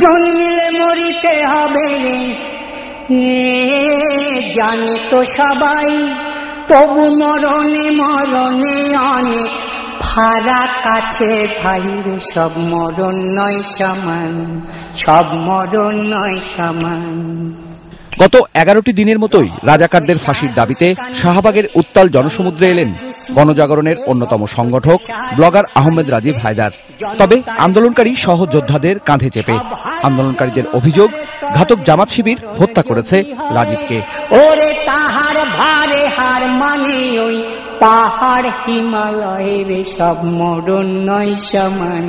জন্মিলে মরিতে হবে রে, জানি তো সবাই, তবু মরণে মরণে অনেক ফারাক আছে ভাই রে। সব মরণ নয় সমান, সব মরণ নয় সমান। গত 11টি দিনের মতোই রাজাকারদের ফাঁসির দাবিতে শাহবাগের উত্তাল জনসমুদ্রে এলেন গণজাগরণের অন্যতম সংগঠক ব্লগার আহমেদ রাজীব হায়দার। তবে আন্দোলনকারী সহযোদ্ধাদের কাঁধে চেপে। আন্দোলনকারীদের অভিযোগ, ঘাতক জামাত শিবির হত্যা করেছে রাজীবকে। ওরে তাহার ভারে হার মানে ওই পাহাড় হিমালয়ের, সব মরণ নয় সমান।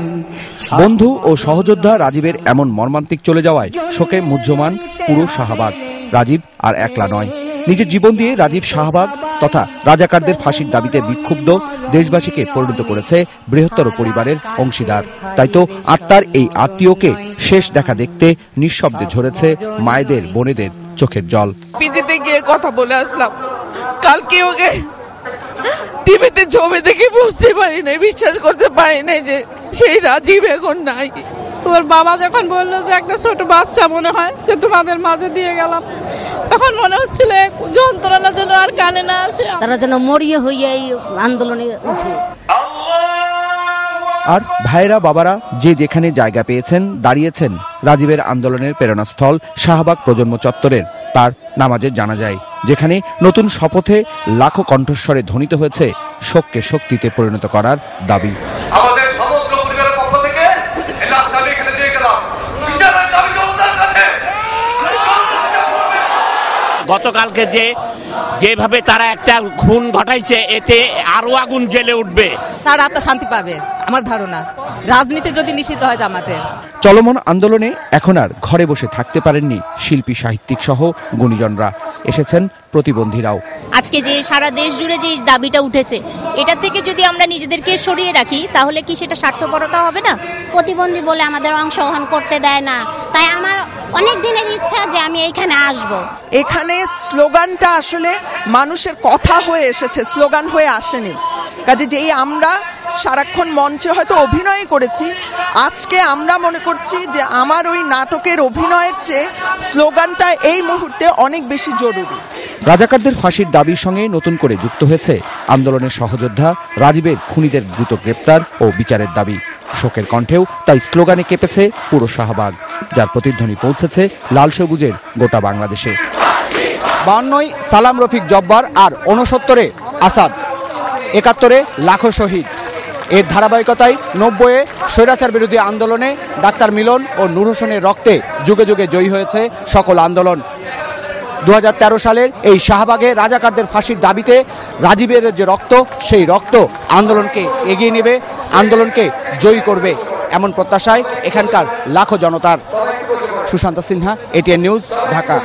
বন্ধু ও সহযোদ্ধা রাজীবের এমন মর্মান্তিক চলে যাওয়ায় শোকে মুহ্যমান পুরো শাহবাগ। রাজীব আর একলা নয়, নিজের জীবন দিয়ে রাজীব শাহবাগ তথা রাজাকারদের ফাঁসির দাবিতে বিক্ষুব্ধ দেশবাসীকে পরিণত করেছে বৃহত্তর পরিবারের অংশীদার। তাই তো আত্মার এই আত্মীয়কে শেষ দেখা দেখতে নিঃশব্দে ঝরেছে মায়েদের, বোনেদের চোখের জল। পিজিতে গিয়ে কথা বলে আসলাম, কালকে ওকে টিভিতে ছবি দেখে বুঝতে পারি নাই, বিশ্বাস করতে পারি নাই যে সেই রাজীব এখন নাই। তোমার বাবা যখন বললো যে একটা ছোট বাচ্চা মনে হয় যে তোমাদের মাঝে দিয়ে গেলাম, তখন মনে হচ্ছিল যন্ত্রণা যেন আর কানে না আসে, তারা যেন মরিয়ে হইয়া এই আন্দোলনে উঠে। আর ভাইরা বাবারা যে যেখানে জায়গা পেয়েছেন দাঁড়িয়েছেন রাজীবের আন্দোলনের প্রেরণাস্থল শাহবাগ প্রজন্ম চত্বরের তার নামাজের জানাজায়, যেখানে নতুন শপথে লাখো কণ্ঠস্বরে ধ্বনিত হয়েছে শোককে শক্তিতে পরিণত করার দাবি। আমাদের সমগ্র পরিবারের পক্ষ থেকে এখানে দিয়ে গেলাম বিচারের দাবি জনতার কাছে। গতকালকে যেভাবে তারা একটা খুন ঘটাইছে, এতে আরো আগুন জ্বলে উঠবে। তার আত্মা শান্তি পাবে আমার ধারণা, রাজনীতি যদি নিষিদ্ধ হয় জামাতের। চলমান আন্দোলনে এখন আর ঘরে বসে থাকতে পারেননি শিল্পী, সাহিত্যিক সহ গুণীজনরা। এসেছেন প্রতিবন্ধীরাও। আজকে যে সারা দেশ জুড়ে যে দাবিটা উঠেছে, এটা থেকে যদি আমরা নিজেদেরকে সরিয়ে রাখি তাহলে কি সেটা স্বার্থপরতা হবে না? প্রতিবন্ধী বলে আমাদের অংশগ্রহণ করতে দেয় না, তাই আমার অনেক দিনের ইচ্ছা যে আমি এইখানে আসব। এখানে স্লোগানটা আসলে মানুষের কথা হয়ে এসেছে, স্লোগান হয়ে আসেনি। কাজে যেই আমরা সারাক্ষণ মঞ্চে হয়তো অভিনয় করেছি, আজকে আমরা মনে করছি যে আমার ওই নাটকের অভিনয়ের চেয়ে স্লোগানটা এই মুহূর্তে অনেক বেশি জরুরি। রাজাকারদের ফাঁসির দাবির সঙ্গে নতুন করে যুক্ত হয়েছে আন্দোলনের সহযোদ্ধা রাজীবের খুনিদের দ্রুত গ্রেপ্তার ও বিচারের দাবি। শোকের কণ্ঠেও তাই স্লোগানে কেঁপেছে পুরো শাহবাগ, যার প্রতিধ্বনি পৌঁছেছে লাল সবুজের গোটা বাংলাদেশে। 52 সালাম রফিক জব্বার আর 69 আসাদ, 71 লাখো শহীদ। এর ধারাবাহিকতায় 90-এ স্বৈরাচার বিরোধী আন্দোলনে ডাক্তার মিলন ও নূর হোসেনের রক্তে যুগে যুগে জয়ী হয়েছে সকল আন্দোলন। 2013 সালের এই শাহবাগে রাজাকারদের ফাঁসির দাবিতে রাজীবের যে রক্ত, সেই রক্ত আন্দোলনকে এগিয়ে নেবে, আন্দোলনকে জয়ী করবে, এমন প্রত্যাশায় এখানকার লাখো জনতার। সুশান্ত সিনহা, এটিএন নিউজ, ঢাকা।